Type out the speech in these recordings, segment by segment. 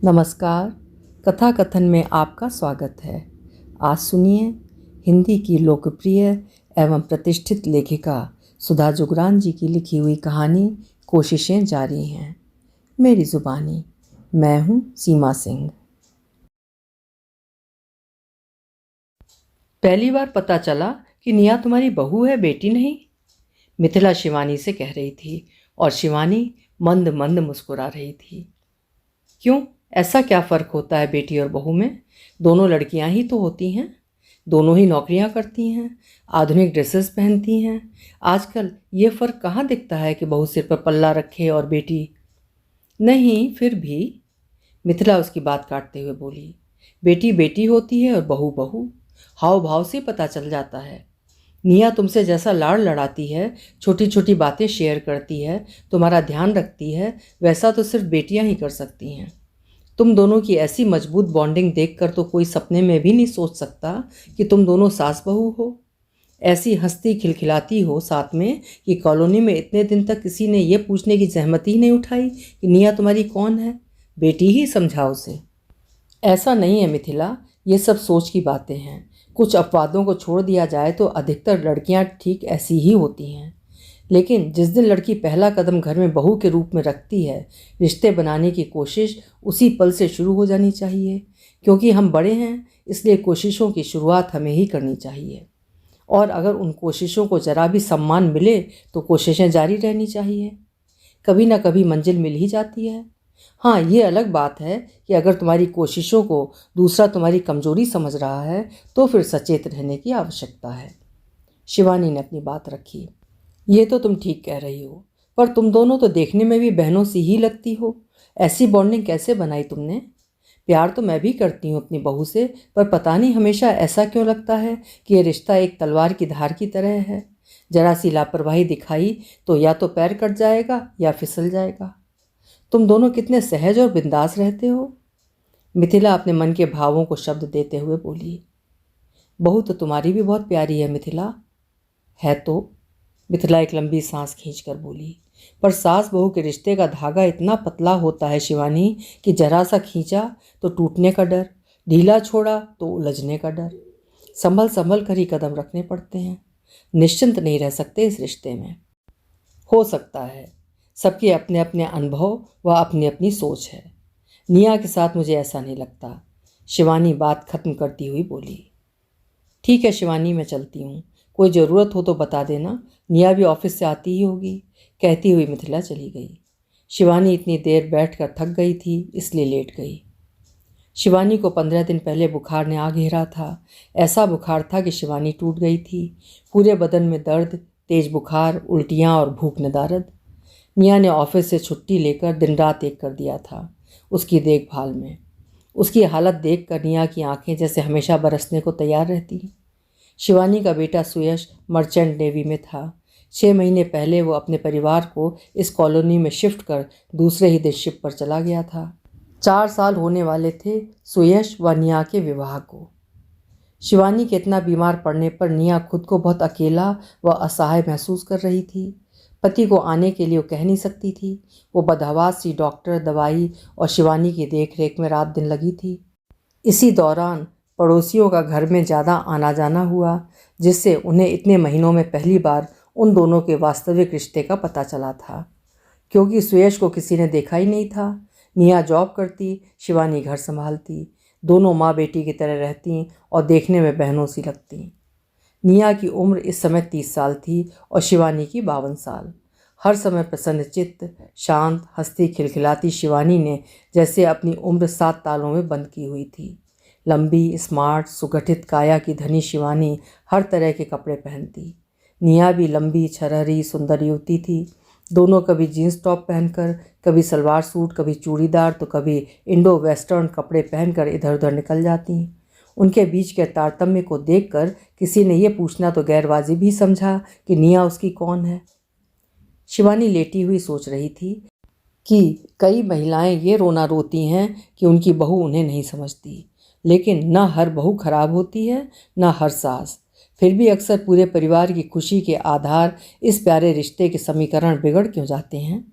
नमस्कार। कथा कथन में आपका स्वागत है। आज सुनिए हिंदी की लोकप्रिय एवं प्रतिष्ठित लेखिका सुधा जुगरान जी की लिखी हुई कहानी कोशिशें जारी हैं। मेरी जुबानी। मैं हूँ सीमा सिंह। पहली बार पता चला कि निया तुम्हारी बहू है, बेटी नहीं। मिथिला शिवानी से कह रही थी और शिवानी मंद मंद मुस्कुरा रही थी। क्यों, ऐसा क्या फ़र्क होता है बेटी और बहू में? दोनों लड़कियां ही तो होती हैं, दोनों ही नौकरियां करती हैं, आधुनिक ड्रेसेस पहनती हैं। आजकल ये फ़र्क कहाँ दिखता है कि बहू सिर पर पल्ला रखे और बेटी नहीं। फिर भी मिथिला उसकी बात काटते हुए बोली, बेटी बेटी होती है और बहू बहू। हाव भाव से पता चल जाता है। निया तुमसे जैसा लाड़ लड़ाती है, छोटी छोटी बातें शेयर करती है, तुम्हारा ध्यान रखती है, वैसा तो सिर्फ बेटियां ही कर सकती हैं। तुम दोनों की ऐसी मजबूत बॉन्डिंग देखकर तो कोई सपने में भी नहीं सोच सकता कि तुम दोनों सास बहू हो। ऐसी हंसती खिलखिलाती हो साथ में कि कॉलोनी में इतने दिन तक किसी ने यह पूछने की जहमत ही नहीं उठाई कि निया तुम्हारी कौन है। बेटी ही समझाओ उसे। ऐसा नहीं है मिथिला, ये सब सोच की बातें हैं। कुछ अपवादों को छोड़ दिया जाए तो अधिकतर लड़कियां ठीक ऐसी ही होती हैं। लेकिन जिस दिन लड़की पहला कदम घर में बहू के रूप में रखती है, रिश्ते बनाने की कोशिश उसी पल से शुरू हो जानी चाहिए। क्योंकि हम बड़े हैं, इसलिए कोशिशों की शुरुआत हमें ही करनी चाहिए। और अगर उन कोशिशों को जरा भी सम्मान मिले तो कोशिशें जारी रहनी चाहिए। कभी ना कभी मंजिल मिल ही जाती है। हाँ, ये अलग बात है कि अगर तुम्हारी कोशिशों को दूसरा तुम्हारी कमजोरी समझ रहा है तो फिर सचेत रहने की आवश्यकता है। शिवानी ने अपनी बात रखी। ये तो तुम ठीक कह रही हो, पर तुम दोनों तो देखने में भी बहनों सी ही लगती हो। ऐसी बॉन्डिंग कैसे बनाई तुमने? प्यार तो मैं भी करती हूँ अपनी बहू से, पर पता नहीं हमेशा ऐसा क्यों लगता है कि ये रिश्ता एक तलवार की धार की तरह है। जरा सी लापरवाही दिखाई तो या तो पैर कट जाएगा या फिसल जाएगा। तुम दोनों कितने सहज और बिंदास रहते हो। मिथिला अपने मन के भावों को शब्द देते हुए बोली। बहू तो तुम्हारी भी बहुत प्यारी है मिथिला। है तो। मिथिला एक लंबी सांस खींचकर बोली। पर सास बहू के रिश्ते का धागा इतना पतला होता है शिवानी कि जरा सा खींचा तो टूटने का डर, ढीला छोड़ा तो उलझने का डर। संभल संभल कर ही कदम रखने पड़ते हैं। निश्चिंत नहीं रह सकते इस रिश्ते में। हो सकता है, सबके अपने अपने अनुभव व अपनी अपनी सोच है। निया के साथ मुझे ऐसा नहीं लगता। शिवानी बात खत्म करती हुई बोली। ठीक है शिवानी, मैं चलती हूँ। कोई ज़रूरत हो तो बता देना, निया भी ऑफिस से आती ही होगी। कहती हुई मिथिला चली गई। शिवानी इतनी देर बैठकर थक गई थी, इसलिए लेट गई। शिवानी को 15 दिन पहले बुखार ने आ घेरा था। ऐसा बुखार था कि शिवानी टूट गई थी। पूरे बदन में दर्द, तेज बुखार, उल्टियाँ और भूख नदारद। निया ने ऑफिस से छुट्टी लेकर दिन रात एक कर दिया था उसकी देखभाल में। उसकी हालत देख कर निया की आंखें जैसे हमेशा बरसने को तैयार रहती। शिवानी का बेटा सुयश मर्चेंट नेवी में था। 6 महीने पहले वो अपने परिवार को इस कॉलोनी में शिफ्ट कर दूसरे ही देश शिप पर चला गया था। 4 साल होने वाले थे सुयश व निया के विवाह को। शिवानी के इतना बीमार पड़ने पर निया खुद को बहुत अकेला व असहाय महसूस कर रही थी। पति को आने के लिए वो कह नहीं सकती थी। वो बदहवास सी डॉक्टर, दवाई और शिवानी की देखरेख में रात दिन लगी थी। इसी दौरान पड़ोसियों का घर में ज़्यादा आना जाना हुआ, जिससे उन्हें इतने महीनों में पहली बार उन दोनों के वास्तविक रिश्ते का पता चला था। क्योंकि सुयश को किसी ने देखा ही नहीं था। निया जॉब करती, शिवानी घर संभालती। दोनों माँ बेटी की तरह रहती और देखने में बहनों सी लगती। निया की उम्र इस समय 30 साल थी और शिवानी की 52 साल। हर समय प्रसन्नचित्त, शांत, हंसती खिलखिलाती शिवानी ने जैसे अपनी उम्र 7 तालों में बंद की हुई थी। लंबी, स्मार्ट, सुगठित काया की धनी शिवानी हर तरह के कपड़े पहनती। निया भी लंबी, छरहरी, सुंदर युवती थी। दोनों कभी जीन्स टॉप पहनकर, कभी सलवार सूट, कभी चूड़ीदार, तो कभी इंडो वेस्टर्न कपड़े पहनकर इधर उधर निकल जाती। उनके बीच के तारतम्य को देखकर किसी ने यह पूछना तो गैरवाजिब ही समझा कि निया उसकी कौन है। शिवानी लेटी हुई सोच रही थी कि कई महिलाएं ये रोना रोती हैं कि उनकी बहू उन्हें नहीं समझती। लेकिन न हर बहू खराब होती है, न हर सास। फिर भी अक्सर पूरे परिवार की खुशी के आधार इस प्यारे रिश्ते के समीकरण बिगड़ क्यों जाते हैं?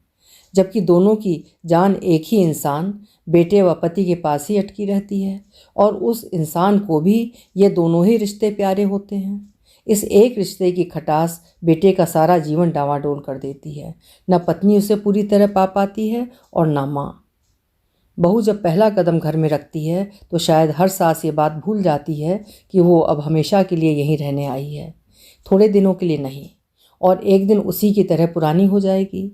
जबकि दोनों की जान एक ही इंसान, बेटे व पति के पास ही अटकी रहती है, और उस इंसान को भी ये दोनों ही रिश्ते प्यारे होते हैं। इस एक रिश्ते की खटास बेटे का सारा जीवन डावाडोल कर देती है। न पत्नी उसे पूरी तरह पा पाती है और न माँ। बहू जब पहला कदम घर में रखती है तो शायद हर सास ये बात भूल जाती है कि वो अब हमेशा के लिए यहीं रहने आई है, थोड़े दिनों के लिए नहीं, और एक दिन उसी की तरह पुरानी हो जाएगी।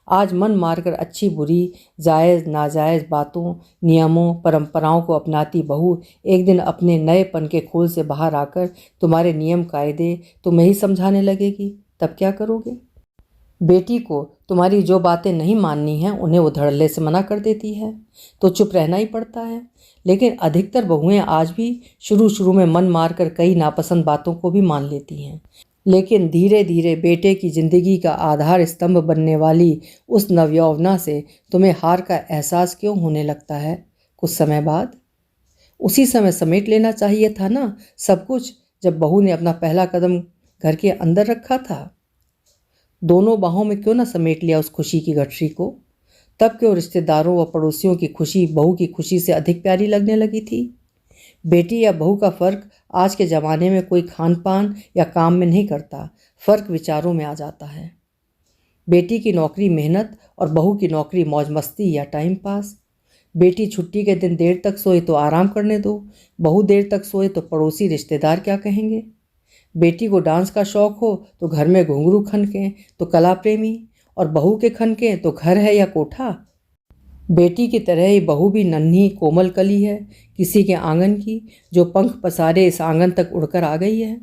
आज मन मारकर अच्छी बुरी, जायज़ नाजायज़ बातों, नियमों, परंपराओं को अपनाती बहू एक दिन अपने नएपन के खोल से बाहर आकर तुम्हारे नियम कायदे तुम्हें ही समझाने लगेगी, तब क्या करोगे? बेटी को तुम्हारी जो बातें नहीं माननी हैं उन्हें वो धड़ल्ले से मना कर देती है तो चुप रहना ही पड़ता है। लेकिन अधिकतर बहुएं आज भी शुरू शुरू में मन मारकर कई नापसंद बातों को भी मान लेती हैं, लेकिन धीरे धीरे बेटे की जिंदगी का आधार स्तंभ बनने वाली उस नवयौवना से तुम्हें हार का एहसास क्यों होने लगता है? कुछ समय बाद उसी समय समेट लेना चाहिए था ना सब कुछ, जब बहू ने अपना पहला कदम घर के अंदर रखा था। दोनों बाहों में क्यों ना समेट लिया उस खुशी की गठरी को? तब क्यों रिश्तेदारों व पड़ोसियों की खुशी बहू की खुशी से अधिक प्यारी लगने लगी थी? बेटी या बहू का फ़र्क आज के ज़माने में कोई खान पान या काम में नहीं करता, फ़र्क विचारों में आ जाता है। बेटी की नौकरी मेहनत और बहू की नौकरी मौज मस्ती या टाइम पास। बेटी छुट्टी के दिन देर तक सोए तो आराम करने दो, बहू देर तक सोए तो पड़ोसी रिश्तेदार क्या कहेंगे। बेटी को डांस का शौक हो तो घर में घुंघरू खनकें तो कला प्रेमी, और बहू के खनकें तो घर है या कोठा। बेटी की तरह ही बहू भी नन्ही कोमल कली है, किसी के आंगन की, जो पंख पसारे इस आंगन तक उड़कर आ गई है।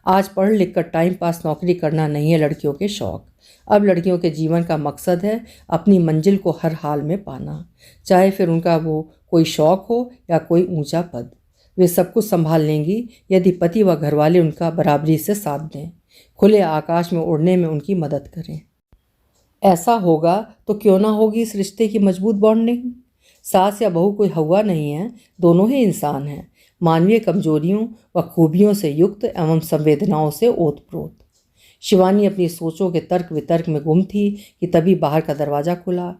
आज पढ़ लिख कर टाइम पास नौकरी करना नहीं है लड़कियों के शौक। अब लड़कियों के जीवन का मकसद है अपनी मंजिल को हर हाल में पाना, चाहे फिर उनका वो कोई शौक हो या कोई ऊंचा पद। वे सब कुछ संभाल लेंगी यदि पति व घरवाले उनका बराबरी से साथ दें, खुले आकाश में उड़ने में उनकी मदद करें। ऐसा होगा तो क्यों ना होगी इस रिश्ते की मजबूत बॉन्डिंग। सास या बहू कोई हवा नहीं है, दोनों ही इंसान हैं, मानवीय कमजोरियों व खूबियों से युक्त एवं संवेदनाओं से ओतप्रोत। शिवानी अपनी सोचों के तर्क वितर्क में गुम थी कि तभी बाहर का दरवाज़ा खुला।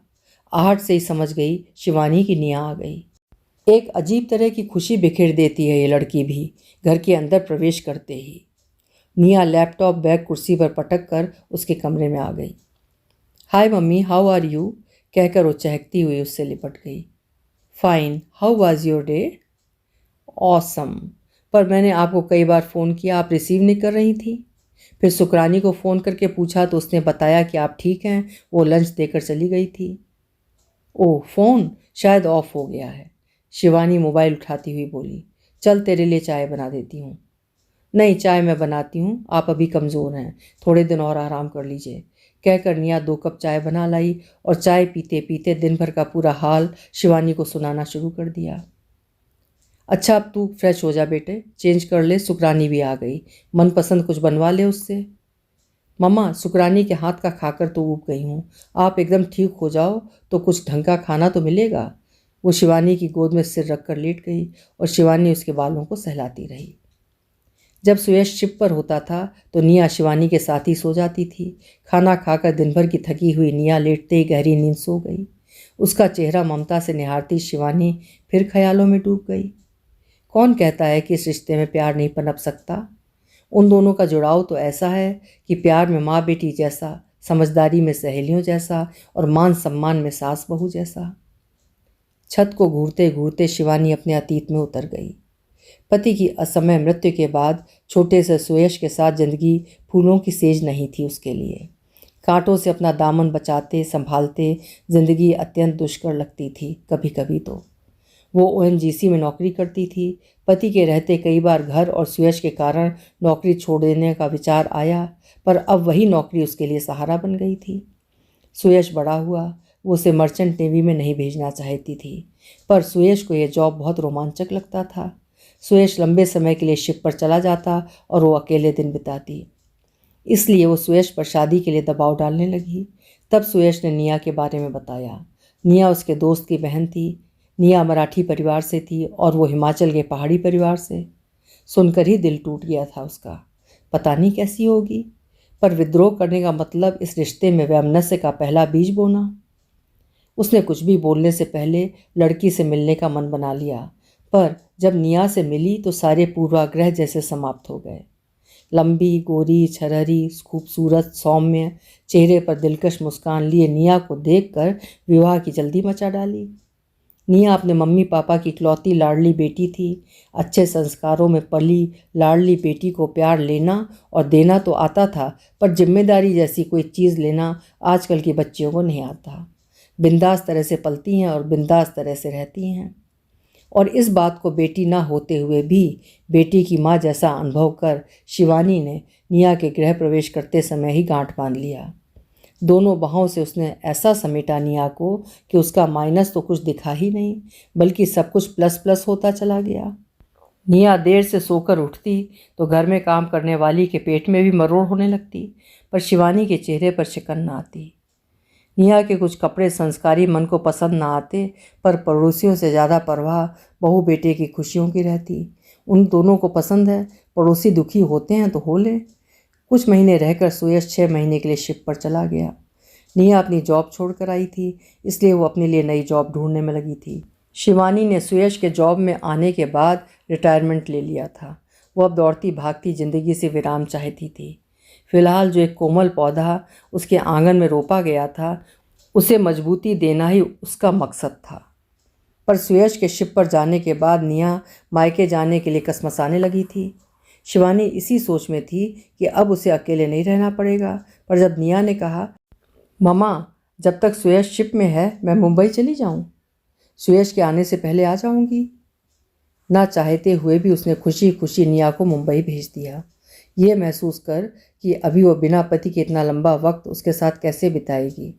आहट से ही समझ गई शिवानी की निया आ गई। एक अजीब तरह की खुशी बिखेर देती है ये लड़की भी घर के अंदर प्रवेश करते ही। निया लैपटॉप बैग कुर्सी पर पटक कर उसके कमरे में आ गई। हाय मम्मी, हाउ आर यू कहकर वो चहकती हुई उससे लिपट गई। Fine, how was your day? Awesome, पर मैंने आपको कई बार फ़ोन किया, आप रिसीव नहीं कर रही थी। फिर शुक्रानी को फ़ोन करके पूछा तो उसने बताया कि आप ठीक हैं, वो लंच देकर चली गई थी। ओह, फ़ोन शायद ऑफ हो गया है। शिवानी मोबाइल उठाती हुई बोली। चल तेरे लिए चाय बना देती हूँ। नहीं, चाय मैं बनाती हूँ, आप अभी कमज़ोर हैं, थोड़े दिन और आराम कर लीजिए कहकर निया 2 कप चाय बना लाई और चाय पीते पीते दिन भर का पूरा हाल शिवानी को सुनाना शुरू कर दिया। अच्छा, अब तू फ्रेश हो जा बेटे, चेंज कर ले, शुक्रानी भी आ गई, मनपसंद कुछ बनवा ले उससे। मम्मा, शुक्रानी के हाथ का खाकर तो ऊब गई हूँ, आप एकदम ठीक हो जाओ तो कुछ ढंग का खाना तो मिलेगा। वो शिवानी की गोद में सिर रखकर लेट गई और शिवानी उसके बालों को सहलाती रही। जब सुयश शिप पर होता था तो निया शिवानी के साथ ही सो जाती थी। खाना खाकर दिन भर की थकी हुई निया लेटते ही गहरी नींद सो गई। उसका चेहरा ममता से निहारती शिवानी फिर ख्यालों में डूब गई। कौन कहता है कि इस रिश्ते में प्यार नहीं पनप सकता? उन दोनों का जुड़ाव तो ऐसा है कि प्यार में माँ बेटी जैसा, समझदारी में सहेलियों जैसा और मान सम्मान में सास बहू जैसा। छत को घूरते घूरते शिवानी अपने अतीत में उतर गई। पति की असमय मृत्यु के बाद छोटे से सुयश के साथ जिंदगी फूलों की सेज नहीं थी उसके लिए। कांटों से अपना दामन बचाते संभालते जिंदगी अत्यंत दुष्कर लगती थी। कभी कभी तो वो ओएनजीसी में नौकरी करती थी। पति के रहते कई बार घर और सुयश के कारण नौकरी छोड़ देने का विचार आया, पर अब वही नौकरी उसके लिए सहारा बन गई थी। सुयश बड़ा हुआ, वो उसे मर्चेंट नेवी में नहीं भेजना चाहती थी, पर सुयश को यह जॉब बहुत रोमांचक लगता था। सुयश लंबे समय के लिए शिप पर चला जाता और वो अकेले दिन बिताती, इसलिए वो सुयश पर शादी के लिए दबाव डालने लगी। तब सुयश ने निया के बारे में बताया। निया उसके दोस्त की बहन थी। निया मराठी परिवार से थी और वो हिमाचल के पहाड़ी परिवार से। सुनकर ही दिल टूट गया था उसका। पता नहीं कैसी होगी, पर विद्रोह करने का मतलब इस रिश्ते में वैमनस्य का पहला बीज बोना। उसने कुछ भी बोलने से पहले लड़की से मिलने का मन बना लिया, पर जब निया से मिली तो सारे पूर्वाग्रह जैसे समाप्त हो गए। लंबी, गोरी, छरहरी, खूबसूरत, सौम्य, चेहरे पर दिलकश मुस्कान लिए निया को देखकर विवाह की जल्दी मचा डाली। निया अपने मम्मी पापा की इकलौती लाडली बेटी थी। अच्छे संस्कारों में पली लाडली बेटी को प्यार लेना और देना तो आता था, पर जिम्मेदारी जैसी कोई चीज़ लेना आजकल की बच्चियों को नहीं आता। बिंदास तरह से पलती हैं और बिंदास तरह से रहती हैं। और इस बात को बेटी ना होते हुए भी बेटी की माँ जैसा अनुभव कर शिवानी ने निया के गृह प्रवेश करते समय ही गांठ बांध लिया। दोनों बाहों से उसने ऐसा समेटा निया को कि उसका माइनस तो कुछ दिखा ही नहीं, बल्कि सब कुछ प्लस प्लस होता चला गया। निया देर से सोकर उठती तो घर में काम करने वाली के पेट में भी मरोड़ होने लगती, पर शिवानी के चेहरे पर शिकन न आती। निया के कुछ कपड़े संस्कारी मन को पसंद ना आते, पर पड़ोसियों से ज़्यादा परवाह बहू बेटे की खुशियों की रहती। उन दोनों को पसंद है, पड़ोसी दुखी होते हैं तो हो ले। कुछ महीने रहकर सुयश 6 महीने के लिए शिप पर चला गया। निया अपनी जॉब छोड़कर आई थी, इसलिए वो अपने लिए नई जॉब ढूंढने में लगी थी। शिवानी ने सुयश के जॉब में आने के बाद रिटायरमेंट ले लिया था। वो अब दौड़ती भागती ज़िंदगी से विराम चाहती थी। फिलहाल जो एक कोमल पौधा उसके आंगन में रोपा गया था, उसे मजबूती देना ही उसका मकसद था। पर सुयश के शिप पर जाने के बाद निया मायके जाने के लिए कसमसाने लगी थी। शिवानी इसी सोच में थी कि अब उसे अकेले नहीं रहना पड़ेगा, पर जब निया ने कहा, ममा जब तक सुयश शिप में है मैं मुंबई चली जाऊं, सुयश के आने से पहले आ जाऊंगी। ना चाहते हुए भी उसने खुशी खुशी निया को मुंबई भेज दिया, ये महसूस कर कि अभी वो बिना पति के इतना लंबा वक्त उसके साथ कैसे बिताएगी।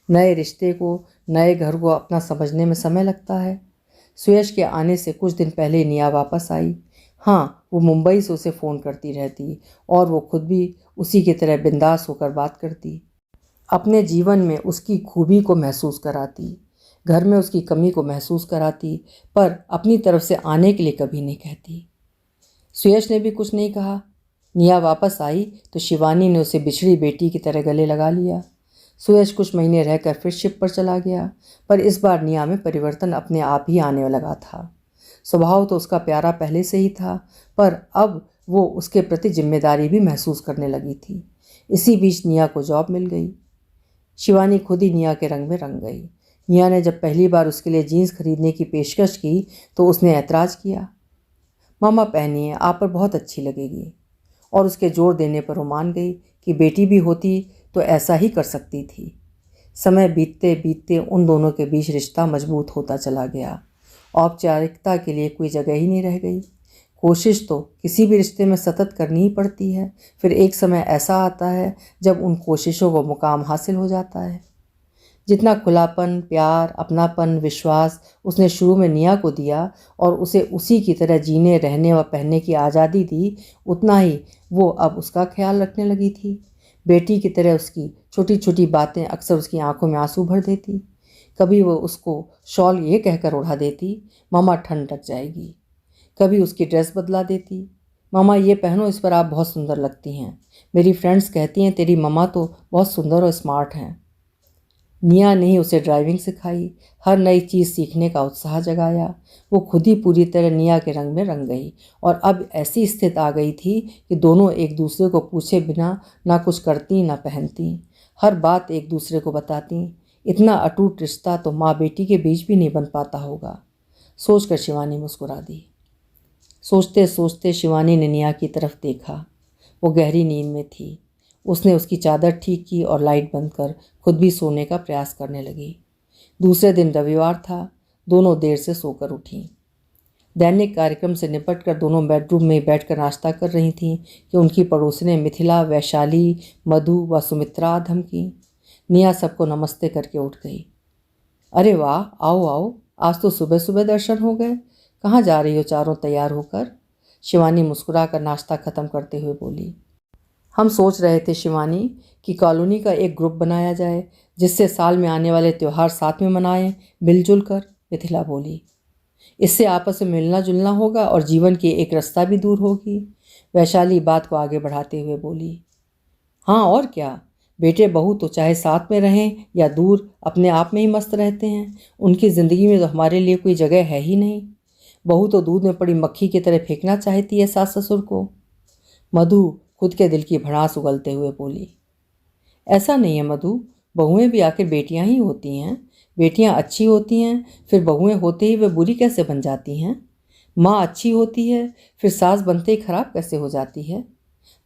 नए रिश्ते को, नए घर को अपना समझने में समय लगता है। सुयश के आने से कुछ दिन पहले निया वापस आई। हाँ, वो मुंबई से उसे फ़ोन करती रहती और वो खुद भी उसी की तरह बिंदास होकर बात करती। अपने जीवन में उसकी खूबी को महसूस कराती, घर में उसकी कमी को महसूस कराती, पर अपनी तरफ से आने के लिए कभी नहीं कहती। सुयश ने भी कुछ नहीं कहा। निया वापस आई तो शिवानी ने उसे बिछड़ी बेटी की तरह गले लगा लिया। सुयश कुछ महीने रहकर फिर शिप पर चला गया, पर इस बार निया में परिवर्तन अपने आप ही आने लगा था। स्वभाव तो उसका प्यारा पहले से ही था, पर अब वो उसके प्रति जिम्मेदारी भी महसूस करने लगी थी। इसी बीच निया को जॉब मिल गई। शिवानी खुद ही निया के रंग में रंग गई। निया ने जब पहली बार उसके लिए जीन्स खरीदने की पेशकश की तो उसने ऐतराज़ किया। मामा पहनिए, आप पर बहुत अच्छी लगेगी। और उसके जोर देने पर वो मान गई कि बेटी भी होती तो ऐसा ही कर सकती थी। समय बीतते बीतते उन दोनों के बीच रिश्ता मजबूत होता चला गया। औपचारिकता के लिए कोई जगह ही नहीं रह गई। कोशिश तो किसी भी रिश्ते में सतत करनी ही पड़ती है, फिर एक समय ऐसा आता है जब उन कोशिशों को मुकाम हासिल हो जाता है। जितना खुलापन, प्यार, अपनापन, विश्वास उसने शुरू में निया को दिया और उसे उसी की तरह जीने, रहने व पहनने की आज़ादी दी, उतना ही वो अब उसका ख्याल रखने लगी थी। बेटी की तरह उसकी छोटी छोटी बातें अक्सर उसकी आंखों में आंसू भर देती। कभी वो उसको शॉल ये कहकर उड़ा देती, मामा ठंड लग जाएगी। कभी उसकी ड्रेस बदला देती, मामा ये पहनो, इस पर आप बहुत सुंदर लगती हैं। मेरी फ्रेंड्स कहती हैं तेरी मामा तो बहुत सुंदर और स्मार्ट हैं। निया ने ही उसे ड्राइविंग सिखाई, हर नई चीज़ सीखने का उत्साह जगाया। वो खुद ही पूरी तरह निया के रंग में रंग गई और अब ऐसी स्थिति आ गई थी कि दोनों एक दूसरे को पूछे बिना ना कुछ करती ना पहनती, हर बात एक दूसरे को बताती। इतना अटूट रिश्ता तो माँ बेटी के बीच भी नहीं बन पाता होगा, सोचकर शिवानी मुस्कुरा दी। सोचते सोचते शिवानी ने निया की तरफ देखा। वो गहरी नींद में थी। उसने उसकी चादर ठीक की और लाइट बंद कर खुद भी सोने का प्रयास करने लगी। दूसरे दिन रविवार था। दोनों देर से सोकर उठीं। दैनिक कार्यक्रम से निपटकर दोनों बेडरूम में बैठकर नाश्ता कर रही थीं कि उनकी पड़ोसिनें मिथिला, वैशाली, मधु व सुमित्रा धमकी। निया सबको नमस्ते करके उठ गई। अरे वाह, आओ आओ, आज तो सुबह सुबह दर्शन हो गए। कहाँ जा रही हो चारों तैयार होकर? शिवानी मुस्कुराकर नाश्ता खत्म करते हुए बोली। हम सोच रहे थे शिवानी कि कॉलोनी का एक ग्रुप बनाया जाए जिससे साल में आने वाले त्यौहार साथ में मनाएं, मिलजुल कर, मिथिला बोली। इससे आपस में मिलना जुलना होगा और जीवन की एक रास्ता भी दूर होगी, वैशाली बात को आगे बढ़ाते हुए बोली। हाँ और क्या, बेटे बहू तो चाहे साथ में रहें या दूर अपने आप में ही मस्त रहते हैं। उनकी ज़िंदगी में तो हमारे लिए कोई जगह है ही नहीं। बहू तो दूध में पड़ी मक्खी की तरह फेंकना चाहती है सास ससुर को। मधु खुद के दिल की भड़ास उगलते हुए बोली। ऐसा नहीं है मधु, बहुएं भी आखिर बेटियां ही होती हैं। बेटियां अच्छी होती हैं, फिर बहुएं होते ही वे बुरी कैसे बन जाती हैं? माँ अच्छी होती है, फिर सास बनते ही खराब कैसे हो जाती है?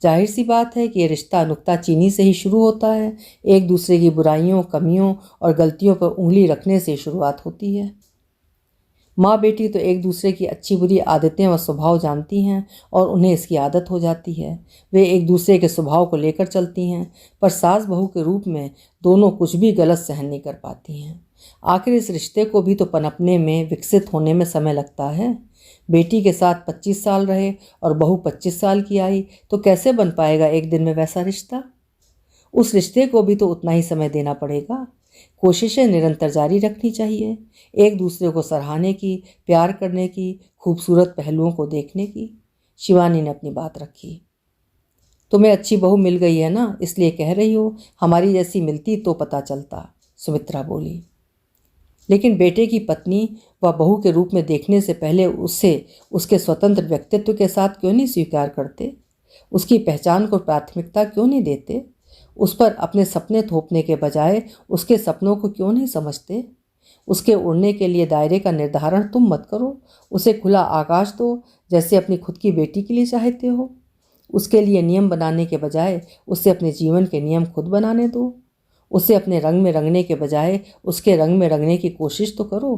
जाहिर सी बात है कि ये रिश्ता नुक्ताचीनी से ही शुरू होता है। एक दूसरे की बुराइयों, कमियों और गलतियों पर उंगली रखने से शुरुआत होती है। माँ बेटी तो एक दूसरे की अच्छी बुरी आदतें व स्वभाव जानती हैं और उन्हें इसकी आदत हो जाती है। वे एक दूसरे के स्वभाव को लेकर चलती हैं, पर सास बहू के रूप में दोनों कुछ भी गलत सहन नहीं कर पाती हैं। आखिर इस रिश्ते को भी तो पनपने में, विकसित होने में समय लगता है। बेटी के साथ 25 साल रहे और बहू 25 साल की आई तो कैसे बन पाएगा एक दिन में वैसा रिश्ता? उस रिश्ते को भी तो उतना ही समय देना पड़ेगा। कोशिशें निरंतर जारी रखनी चाहिए, एक दूसरे को सराहने की, प्यार करने की, खूबसूरत पहलुओं को देखने की। शिवानी ने अपनी बात रखी। तुम्हें अच्छी बहू मिल गई है ना, इसलिए कह रही हो? हमारी जैसी मिलती तो पता चलता, सुमित्रा बोली। लेकिन बेटे की पत्नी व बहू के रूप में देखने से पहले उसे उसके स्वतंत्र व्यक्तित्व के साथ क्यों नहीं स्वीकार करते? उसकी पहचान को प्राथमिकता क्यों नहीं देते? उस पर अपने सपने थोपने के बजाय उसके सपनों को क्यों नहीं समझते? उसके उड़ने के लिए दायरे का निर्धारण तुम मत करो, उसे खुला आकाश दो जैसे अपनी खुद की बेटी के लिए चाहते हो। उसके लिए नियम बनाने के बजाय उसे अपने जीवन के नियम खुद बनाने दो। उसे अपने रंग में रंगने के बजाय उसके रंग में रंगने की कोशिश तो करो।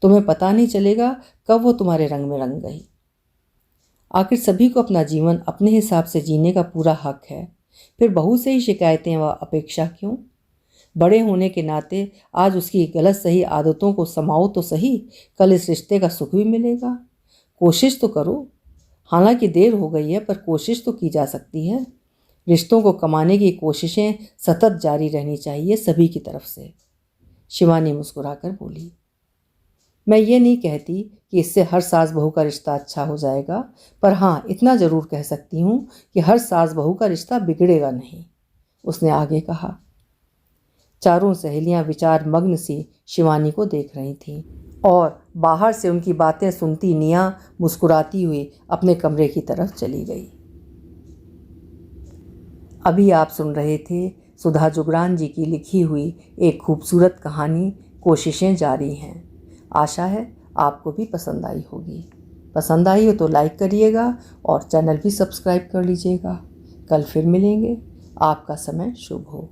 तुम्हें पता नहीं चलेगा कब वो तुम्हारे रंग में रंग गई। आखिर सभी को अपना जीवन अपने हिसाब से जीने का पूरा हक है, फिर बहू से ही शिकायतें व अपेक्षा क्यों? बड़े होने के नाते आज उसकी गलत सही आदतों को समाओ तो सही, कल इस रिश्ते का सुख भी मिलेगा। कोशिश तो करो। हालांकि देर हो गई है, पर कोशिश तो की जा सकती है। रिश्तों को कमाने की कोशिशें सतत जारी रहनी चाहिए सभी की तरफ से। शिवानी मुस्कुराकर बोली। मैं ये नहीं कहती कि इससे हर सास बहू का रिश्ता अच्छा हो जाएगा, पर हाँ इतना ज़रूर कह सकती हूँ कि हर सास बहू का रिश्ता बिगड़ेगा नहीं, उसने आगे कहा। चारों सहेलियां विचार मग्न सी शिवानी को देख रही थीं और बाहर से उनकी बातें सुनती निया मुस्कुराती हुई अपने कमरे की तरफ चली गई। अभी आप सुन रहे थे सुधा जुगरान जी की लिखी हुई एक खूबसूरत कहानी कोशिशें जारी हैं। आशा है आपको भी पसंद आई होगी। पसंद आई हो तो लाइक करिएगा और चैनल भी सब्सक्राइब कर लीजिएगा। कल फिर मिलेंगे। आपका समय शुभ हो।